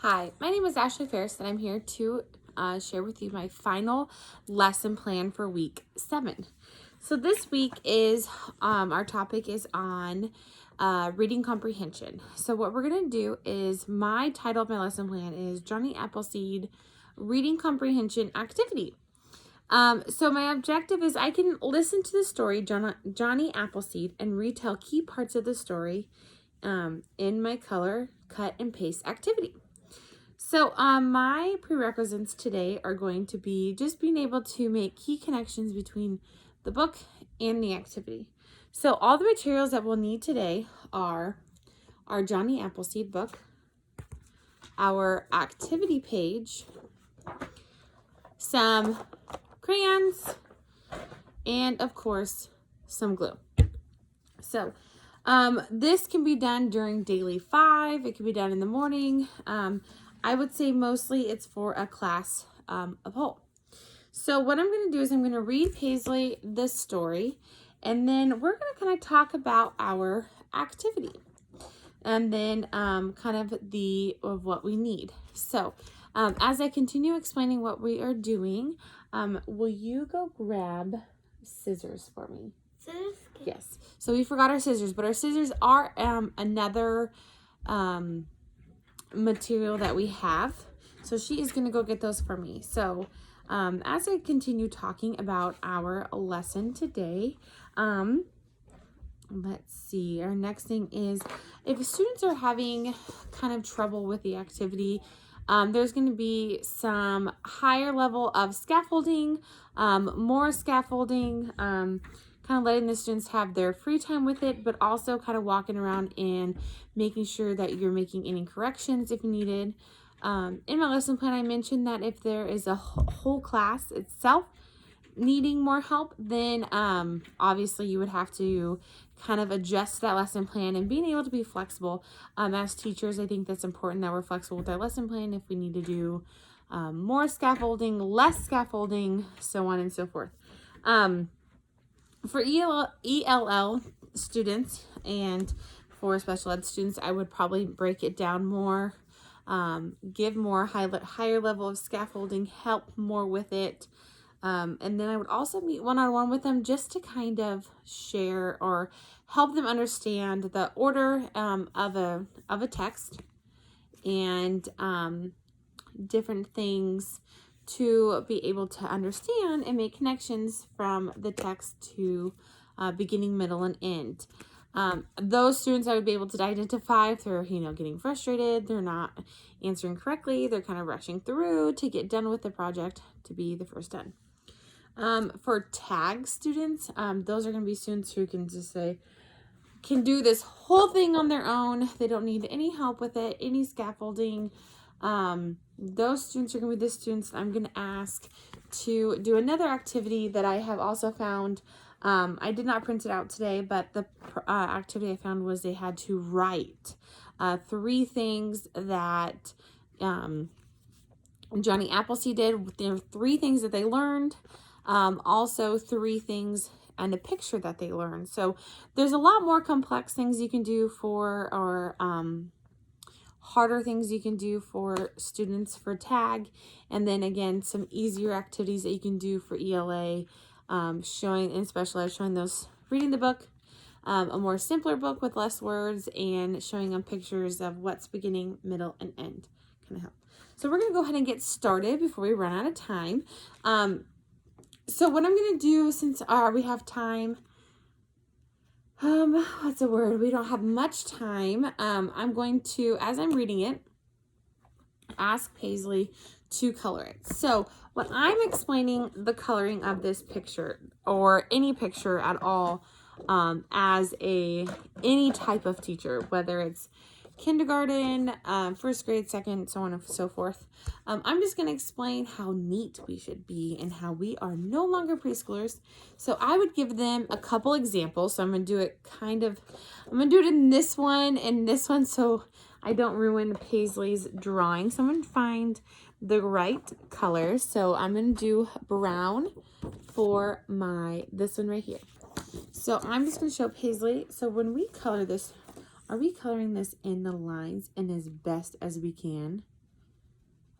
Hi, my name is Ashley Ferris, and I'm here to share with you my final lesson plan for week 7. So this week is our topic is on reading comprehension. So what we're gonna do is my title of my lesson plan is Johnny Appleseed Reading Comprehension Activity. So my objective is I can listen to the story Johnny Appleseed and retell key parts of the story in my color, cut, and paste activity. So my prerequisites today are going to be just being able to make key connections between the book and the activity. So all the materials that we'll need today are our Johnny Appleseed book, our activity page, some crayons, and of course, some glue. So this can be done during daily 5. It can be done in the morning. I would say mostly it's for a class of whole. So what I'm going to do is I'm going to read Paisley this story, and then we're going to kind of talk about our activity, and then kind of what we need. So as I continue explaining what we are doing, will you go grab scissors for me? Scissors? Yes. So we forgot our scissors, but our scissors are another material that we have. So she is going to go get those for me. So as I continue talking about our lesson today, let's see. Our next thing is if students are having kind of trouble with the activity, there's going to be some higher level of scaffolding, more scaffolding, kind of letting the students have their free time with it, but also kind of walking around and making sure that you're making any corrections if needed. In my lesson plan, I mentioned that if there is a whole class itself needing more help, then obviously you would have to kind of adjust that lesson plan and being able to be flexible. As teachers, I think that's important that we're flexible with our lesson plan if we need to do more scaffolding, less scaffolding, so on and so forth. For ELL students and for special ed students, I would probably break it down more, give more higher level of scaffolding, help more with it. And then I would also meet one-on-one with them just to kind of share or help them understand the order of a text and different things to be able to understand and make connections from the text to beginning, middle, and end. Those students I would be able to identify if they're, getting frustrated, they're not answering correctly, they're kind of rushing through to get done with the project to be the first done. For tag students, those are going to be students who can just can do this whole thing on their own. They don't need any help with it, any scaffolding. Those students are going to be the students I'm going to ask to do another activity that I have also found. I did not print it out today, but the activity I found was they had to write 3 things that Johnny Appleseed did. There were 3 things that they learned. Also 3 things and a picture that they learned. So there's a lot more complex things you can do or harder things you can do for students for tag, and then again some easier activities that you can do for ELA, showing in special ed, showing those reading the book, a more simpler book with less words, and showing them pictures of what's beginning, middle, and end kind of help. So we're going to go ahead and get started before we run out of time. So what I'm going to do, since we have time, what's the word? We don't have much time. I'm going to, as I'm reading it, ask Paisley to color it. So when I'm explaining the coloring of this picture or any picture at all, as any type of teacher, whether it's kindergarten, first grade, second, so on and so forth. I'm just going to explain how neat we should be and how we are no longer preschoolers. So I would give them a couple examples. So I'm going to do it I'm going to do it in this one and this one so I don't ruin Paisley's drawing. So I'm going to find the right color. So I'm going to do brown for this one right here. So I'm just going to show Paisley. So when we color this, are we coloring this in the lines and as best as we can?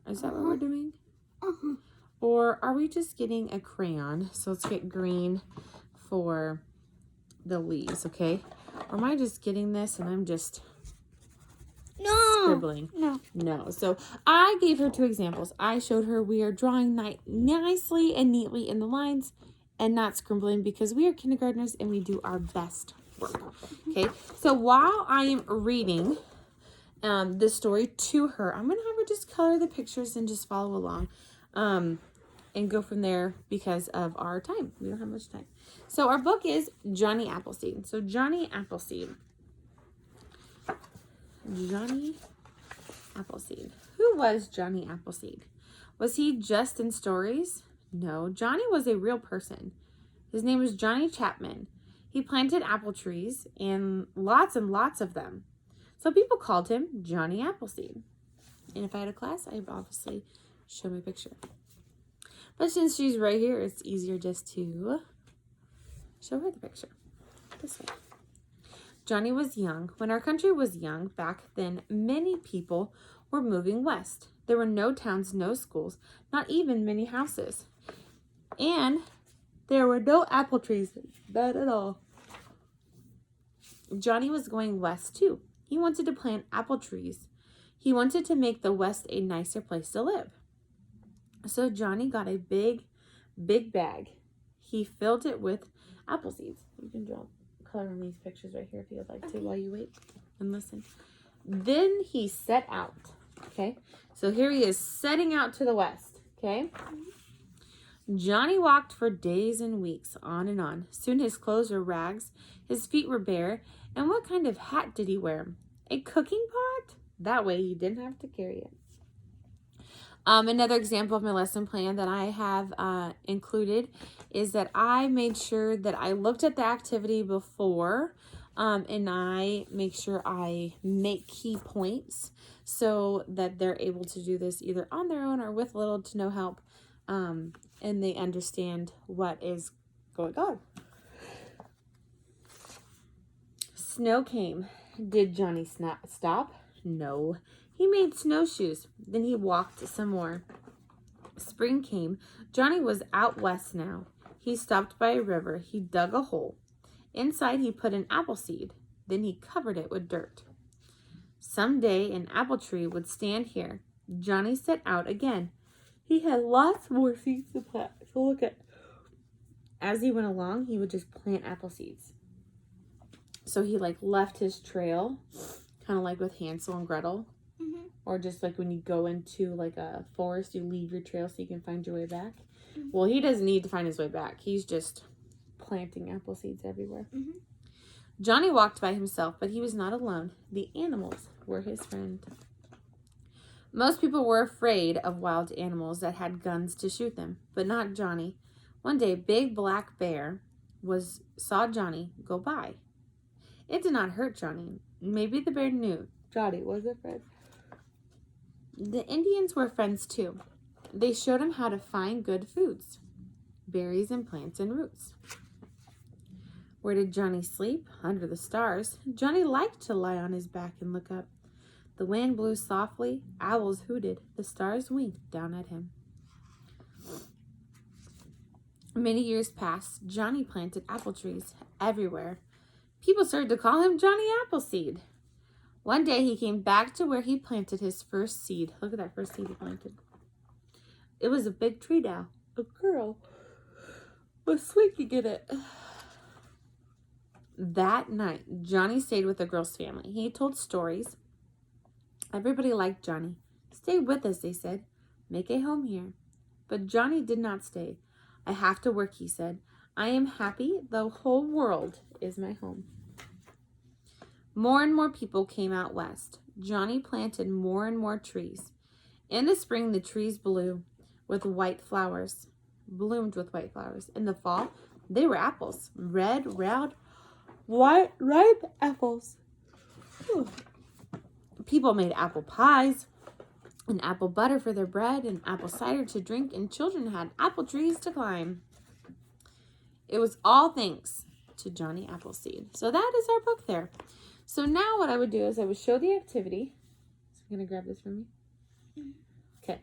Is that what we're doing? Or are we just getting a crayon? So let's get green for the leaves, okay? Or am I just getting this and I'm just scribbling? No. So I gave her 2 examples. I showed her we are drawing nicely and neatly in the lines and not scribbling because we are kindergartners and we do our best work. Okay, so while I am reading this story to her, I'm going to have her just color the pictures and just follow along. And go from there because of our time. We don't have much time. So our book is Johnny Appleseed. So Johnny Appleseed. Johnny Appleseed. Who was Johnny Appleseed? Was he just in stories? No, Johnny was a real person. His name was Johnny Chapman. He planted apple trees and lots of them. So people called him Johnny Appleseed. And if I had a class, I would obviously show my picture. But since she's right here, it's easier just to show her the picture. This way. Johnny was young. When our country was young, back then, many people were moving west. There were no towns, no schools, not even many houses. And there were no apple trees. Not at all. Johnny was going west too. He wanted to plant apple trees. He wanted to make the West a nicer place to live. So Johnny got a big bag. He filled it with apple seeds. You can color on these pictures right here if you'd like to while you wait and listen. Then he set out. Okay, so here he is setting out to the west. Okay, Johnny walked for days and weeks, on and on. Soon his clothes were rags, his feet were bare, and what kind of hat did he wear? A cooking pot? That way he didn't have to carry it. Another example of my lesson plan that I have included is that I made sure that I looked at the activity before and I make sure I make key points so that they're able to do this either on their own or with little to no help and they understand what is going on. Snow came. Did Johnny stop? No. He made snowshoes. Then he walked some more. Spring came. Johnny was out west now. He stopped by a river. He dug a hole. Inside he put an apple seed. Then he covered it with dirt. Someday an apple tree would stand here. Johnny set out again. He had lots more seeds to plant. So look at. As he went along, he would just plant apple seeds. So he left his trail, kind of like with Hansel and Gretel. Or just like when you go into a forest, you leave your trail so you can find your way back. Well, he doesn't need to find his way back. He's just planting apple seeds everywhere. Johnny walked by himself, but he was not alone. The animals were his friend. Most people were afraid of wild animals that had guns to shoot them, but not Johnny. One day, Big Black Bear saw Johnny go by. It did not hurt Johnny. Maybe the bear knew Johnny was a friend. The Indians were friends too. They showed him how to find good foods, berries and plants and roots. Where did Johnny sleep? Under the stars. Johnny liked to lie on his back and look up. The wind blew softly, owls hooted, the stars winked down at him. Many years passed. Johnny planted apple trees everywhere. People started to call him Johnny Appleseed. One day he came back to where he planted his first seed. Look at that first seed he planted. It was a big tree now. A girl was swinging in it. That night, Johnny stayed with the girl's family. He told stories. Everybody liked Johnny. Stay with us, they said. Make a home here. But Johnny did not stay. I have to work, he said. I am happy. The whole world is my home. More and more people came out west. Johnny planted more and more trees. In the spring, the trees bloomed with white flowers. In the fall, they were apples. Red, round, white, ripe apples. People made apple pies and apple butter for their bread and apple cider to drink, and children had apple trees to climb. It was all thanks to Johnny Appleseed. So that is our book there. So now what I would do is I would show the activity. So I'm going to grab this from me. Okay.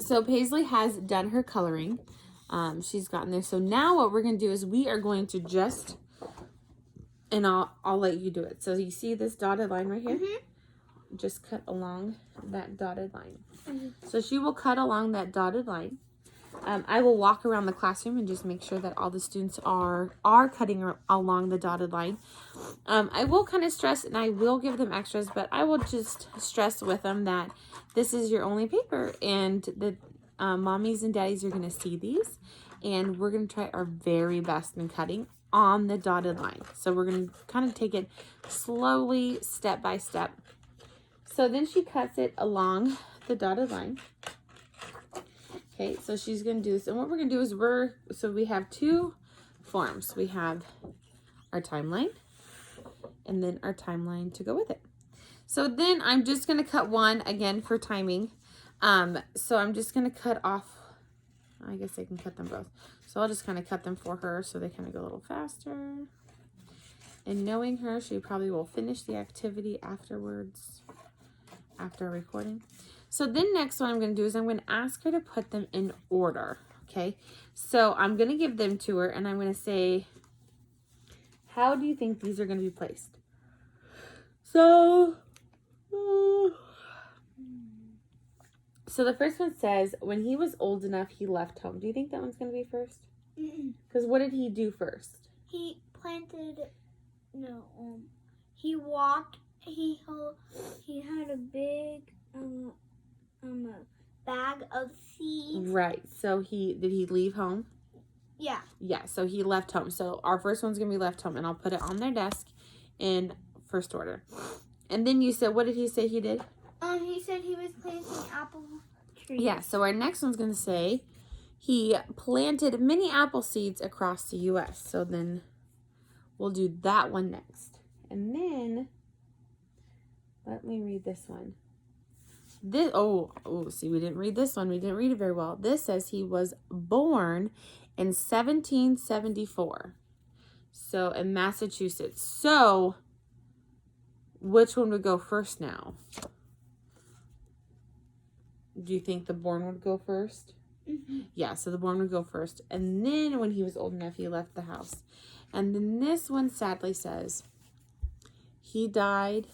So Paisley has done her coloring. She's gotten there. So now what we're going to do is we are going to just, and I'll let you do it. So you see this dotted line right here? Mm-hmm. Just cut along that dotted line. Mm-hmm. So she will cut along that dotted line. I will walk around the classroom and just make sure that all the students are cutting along the dotted line. I will kind of stress, and I will give them extras, but I will just stress with them that this is your only paper, and the mommies and daddies are going to see these, and we're going to try our very best in cutting on the dotted line. So we're going to kind of take it slowly, step by step. So then she cuts it along the dotted line. Okay, so she's going to do this. And what we're going to do is so we have two forms. We have our timeline and then our timeline to go with it. So then I'm just going to cut one again for timing. So I'm just going to cut off, I guess I can cut them both. So I'll just kind of cut them for her so they kind of go a little faster. And knowing her, she probably will finish the activity afterwards, after recording. So then next what I'm going to do is I'm going to ask her to put them in order, okay? So I'm going to give them to her, and I'm going to say, how do you think these are going to be placed? So the first one says, when he was old enough, he left home. Do you think that one's going to be first? Because what did he do first? He planted, he walked, he had a big, bag of seeds. Right. So did he leave home? Yeah. Yeah. So he left home. So our first one's gonna be left home, and I'll put it on their desk in first order. And then you said, what did he say he did? He said he was planting apple trees. Yeah. So our next one's gonna say he planted many apple seeds across the U.S. So then we'll do that one next, and then let me read this one. See, we didn't read this one. We didn't read it very well. This says he was born in 1774. So, in Massachusetts. So, which one would go first now? Do you think the born would go first? Mm-hmm. Yeah, so the born would go first. And then when he was old enough, he left the house. And then this one sadly says he died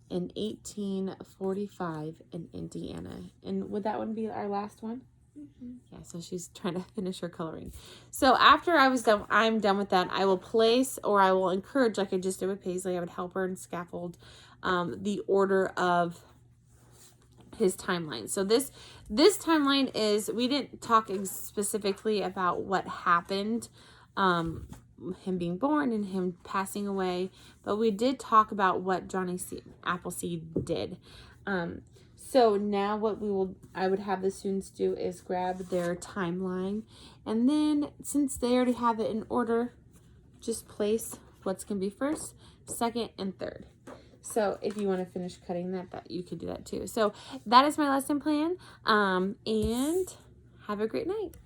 in 1845 in Indiana. And would that one be our last one? Mm-hmm. Yeah, so she's trying to finish her coloring. So after I'm done with that, I will place, or I will encourage, like I just did with Paisley, I would help her and scaffold the order of his timeline. So this timeline is, we didn't talk specifically about what happened, him being born and him passing away, but we did talk about what Johnny Appleseed did. So now what I would have the students do is grab their timeline, and then since they already have it in order, just place what's going to be first, second, and third. So if you want to finish cutting that you could do that too. So that is my lesson plan, and have a great night.